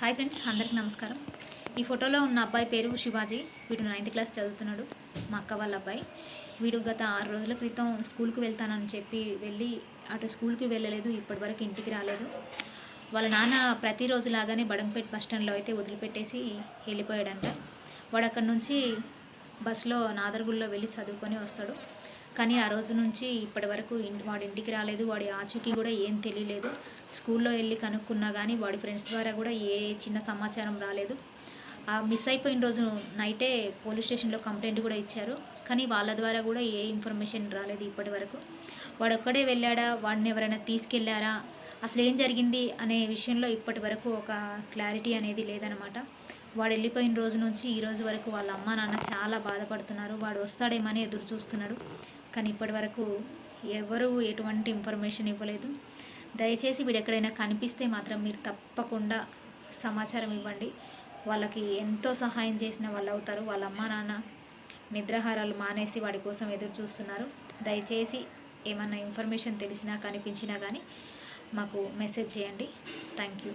Hi friends, అందరికీ నమస్కారం. ఈ ఫోటోలో ఉన్న అబ్బాయి పేరు శివాజీ. వీడు 9th క్లాస్ చదువుతున్నాడు. మా అక్క వాళ్ళ అబ్బాయి. వీడు గత 6 రోజుల క్రితం స్కూల్కి వెళ్తానని చెప్పి వెళ్ళి అటు స్కూల్కి వెళ్ళలేదు, ఇప్పటివరకు ఇంటికి రాలేదు. వాళ్ళ నాన్న ప్రతిరోజు లాగానే బడంపేట్ బస్ స్టాండ్లో అయితే వదిలిపెట్టేసి వెళ్ళిపోయాడంట. వాడు అక్కడి నుంచి బస్సులో నాదర్గుల్లో వెళ్ళి చదువుకొని వస్తాడు. కానీ ఆ రోజు నుంచి ఇప్పటి వరకు వాడి ఇంటికి రాలేదు. వాడి ఆచూకీ కూడా ఏం తెలియలేదు. స్కూల్లో వెళ్ళి కనుక్కున్నా కానీ వాడి ఫ్రెండ్స్ ద్వారా కూడా ఏ చిన్న సమాచారం రాలేదు. ఆ మిస్ అయిపోయిన రోజు నైటే పోలీస్ స్టేషన్లో కంప్లైంట్ కూడా ఇచ్చారు. కానీ వాళ్ళ ద్వారా కూడా ఏ ఇన్ఫర్మేషన్ రాలేదు ఇప్పటి వరకు. వాడు ఒక్కడే వెళ్ళాడా, వాడిని ఎవరైనా తీసుకెళ్లారా, అసలు ఏం జరిగింది అనే విషయంలో ఇప్పటి వరకు ఒక క్లారిటీ అనేది లేదనమాట. వాడు వెళ్ళిపోయిన రోజు నుంచి ఈ రోజు వరకు వాళ్ళ అమ్మ నాన్న చాలా బాధపడుతున్నారు. వాడు వస్తాడేమని ఎదురు చూస్తున్నాడు. కానీ ఇప్పటి వరకు ఎవరు ఎటువంటి ఇన్ఫర్మేషన్ ఇవ్వలేదు. దయచేసి వీడు ఎక్కడైనా కనిపిస్తే మాత్రం మీరు తప్పకుండా సమాచారం ఇవ్వండి. వాళ్ళకి ఎంతో సహాయం చేసిన వాళ్ళు అవుతారు. వాళ్ళ అమ్మ నాన్న నిద్రాహారాలు మానేసి వాడి కోసం ఎదురు చూస్తున్నారు. దయచేసి ఏమన్నా ఇన్ఫర్మేషన్ తెలిసినా కనిపించినా కానీ మాకు మెసేజ్ చేయండి. Thank you.